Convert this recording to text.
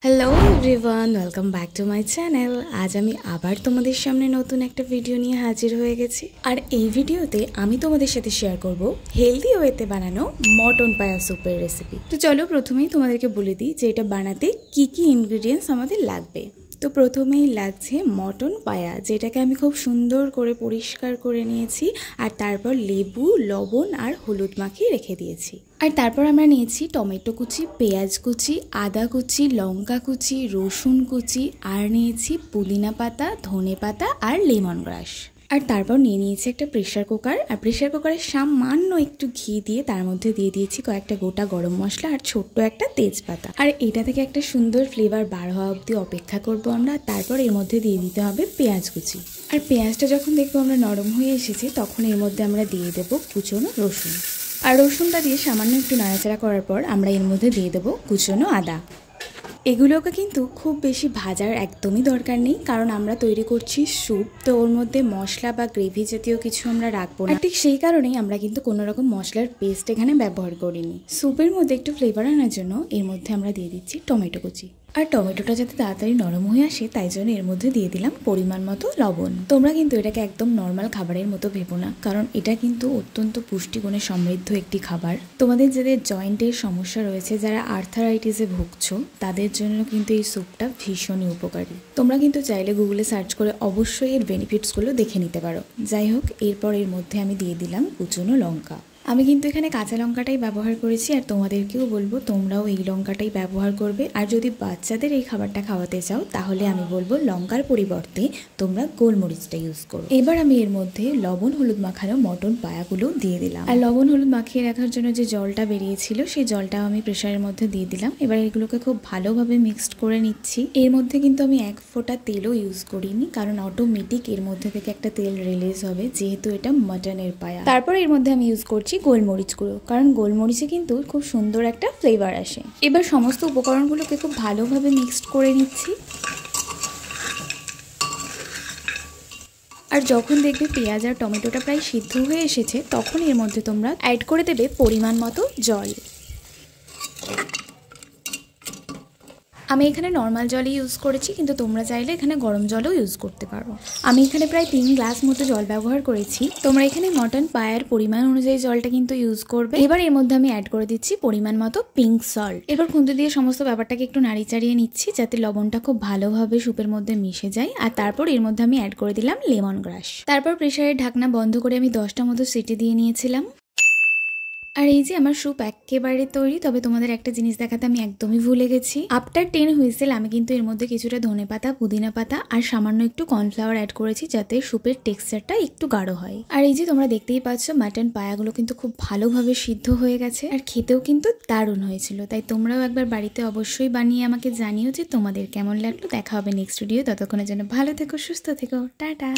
Hello everyone, welcome back to my channel. আজ আমি আবার তোমাদের সামনে নতুন একটা ভিডিও নিয়ে হাজির হয়ে গেছি। আর এই ভিডিওতে আমি তোমাদের সাথে শেয়ার করব হেলদি ওয়েতে বানানো মটন পায়া স্যুপের রেসিপি। তো চলো প্রথমেই তোমাদেরকে বলে দিই যে এটা বানাতে কি কি ইনগ্রিডিয়েন্টস আমাদের লাগবে। তো প্রথমেই লাগছে মটন পায়া, যেটাকে আমি খুব সুন্দর করে পরিষ্কার করে নিয়েছি আর তারপর লেবু, লবণ আর হলুদ মাখিয়ে রেখে দিয়েছি। আর তারপর আমরা নিয়েছি টমেটো কুচি, পেঁয়াজ কুচি, আদা কুচি, লঙ্কা কুচি, রসুন কুচি আর নিয়েছি পুদিনা পাতা, ধনে পাতা আর লেমন গ্রাস। আর তারপর নিয়ে নিয়েছি একটা প্রেশার কুকার, আর প্রেশার কুকারে সামান্য একটু ঘি দিয়ে তার মধ্যে দিয়ে দিয়েছি কয়েকটা গোটা গরম মশলা আর ছোট্ট একটা তেজপাতা। আর এটা থেকে একটা সুন্দর ফ্লেভার বার হওয়া অবধি অপেক্ষা করবো আমরা। তারপর এর মধ্যে দিয়ে দিতে হবে পেঁয়াজ কুচি। আর পেঁয়াজটা যখন দেখবো আমরা নরম হয়ে এসেছে, তখন এর মধ্যে আমরা দিয়ে দেবো কুচনো রসুন। আর রসুনটা দিয়ে সামান্য একটু নাড়াচাড়া করার পর আমরা এর মধ্যে দিয়ে দেবো কুচনো আদা। এগুলোকে কিন্তু খুব বেশি ভাজার একদমই দরকার নেই, কারণ আমরা তৈরি করছি স্যুপ, তো ওর মধ্যে মশলা বা গ্রেভি জাতীয় কিছু আমরা রাখবো না। ঠিক সেই কারণেই আমরা কিন্তু কোনো রকম মশলার পেস্ট এখানে ব্যবহার করিনি। স্যুপের মধ্যে একটু ফ্লেভার আনার জন্য এর মধ্যে আমরা দিয়ে দিচ্ছি টমেটো কুচি। আর টমেটোটা যাতে তাড়াতাড়ি নরম হয়ে আসে তাই জন্য এর মধ্যে দিয়ে দিলাম পরিমাণ মতো লবণ। তোমরা কিন্তু এটাকে একদম নর্মাল খাবারের মতো ভেবো না, কারণ এটা কিন্তু অত্যন্ত পুষ্টিগুণে সমৃদ্ধ একটি খাবার। তোমাদের যাদের জয়েন্টের সমস্যা রয়েছে, যারা আর্থারাইটিসে ভুগছো, তাদের জন্য কিন্তু এই স্যুপটা ভীষণই উপকারী। তোমরা কিন্তু চাইলে গুগলে সার্চ করে অবশ্যই এর বেনিফিটসগুলো দেখে নিতে পারো। যাই হোক, এরপর এর মধ্যে আমি দিয়ে দিলাম কুচনো লঙ্কা। আমি কিন্তু এখানে কাঁচা লঙ্কাটাই ব্যবহার করেছি, আর তোমাদেরকেও বলবো তোমরাও এই লঙ্কাটাই ব্যবহার করবে। আর যদি বাচ্চাদের এই খাবারটা খাওয়াতে চাও তাহলে আমি বলবো লঙ্কার পরিবর্তে তোমরা গোলমরিচটা ইউজ করো। এবার আমি এর মধ্যে লবণ হলুদ মাখানো মটন পায়াগুলো দিয়ে দিলাম। আর লবণ হলুদ মাখিয়ে রাখার জন্য যে জলটা বেরিয়েছিল সেই জলটাও আমি প্রেসারের মধ্যে দিয়ে দিলাম। এবার এগুলোকে খুব ভালোভাবে মিক্সড করে নিচ্ছি। এর মধ্যে কিন্তু আমি এক ফোঁটা তেলও ইউজ করিনি, কারণ অটোমেটিক এর মধ্যে থেকে একটা তেল রিলিজ হবে, যেহেতু এটা মটনের পায়া। তারপর এর মধ্যে আমি ইউজ করছি গোলমরিচ গুঁড়ো, কারণ গোলমরিচে কিন্তু খুব সুন্দর একটা ফ্লেভার আসে। এবার সমস্ত উপকরণগুলোকে খুব ভালোভাবে মিক্সড করে নিচ্ছি। আর যখন দেখবে পেঁয়াজ আর টমেটোটা প্রায় সিদ্ধ হয়ে এসেছে, তখন এর মধ্যে তোমরা অ্যাড করে দেবে পরিমাণ মতো জল। আমি এখানে নর্মাল জলই ইউজ করেছি, কিন্তু তোমরা চাইলে এখানে গরম জলও ইউজ করতে পারো। আমি এখানে প্রায় 3 গ্লাস মতো জল ব্যবহার করেছি। তোমরা এখানে মটন পায়ার পরিমাণ অনুযায়ী জলটা কিন্তু ইউজ করবে। এবার এর মধ্যে আমি অ্যাড করে দিচ্ছি পরিমাণ মতো পিঙ্ক সল্ট। এবার খুন্তি দিয়ে সমস্ত ব্যাপারটাকে একটু নাড়ি চাড়িয়ে নিচ্ছি, যাতে লবণটা খুব ভালোভাবে স্যুপের মধ্যে মিশে যায়। আর তারপর এর মধ্যে আমি অ্যাড করে দিলাম লেমন গ্রাস। তারপর প্রেসারের ঢাকনা বন্ধ করে আমি 10টা মতো সিটি দিয়ে নিয়েছিলাম। আর এই যে আমার স্যুপ একেবারে তৈরি। তবে তোমাদের একটা জিনিস দেখাতে আমি একদমই ভুলে গেছি। আফটার 10 হুইসেল আমি কিন্তু এর মধ্যে কিছুটা ধনে পাতা, পুদিনা পাতা আর সামান্য একটু কর্নফ্লাওয়ার অ্যাড করেছি, যাতে স্যুপের টেক্সচারটা একটু গাঢ় হয়। আর এই যে তোমরা দেখতেই পাচ্ছ মাটন পায়াগুলো কিন্তু খুব ভালোভাবে সিদ্ধ হয়ে গেছে, আর খেতেও কিন্তু দারুণ হয়েছিল। তাই তোমরাও একবার বাড়িতে অবশ্যই বানিয়ে আমাকে জানিও যে তোমাদের কেমন লাগলো। দেখা হবে নেক্সট ভিডিও। ততক্ষণের জন্য ভালো থেকো, সুস্থ থেকো, টাটা।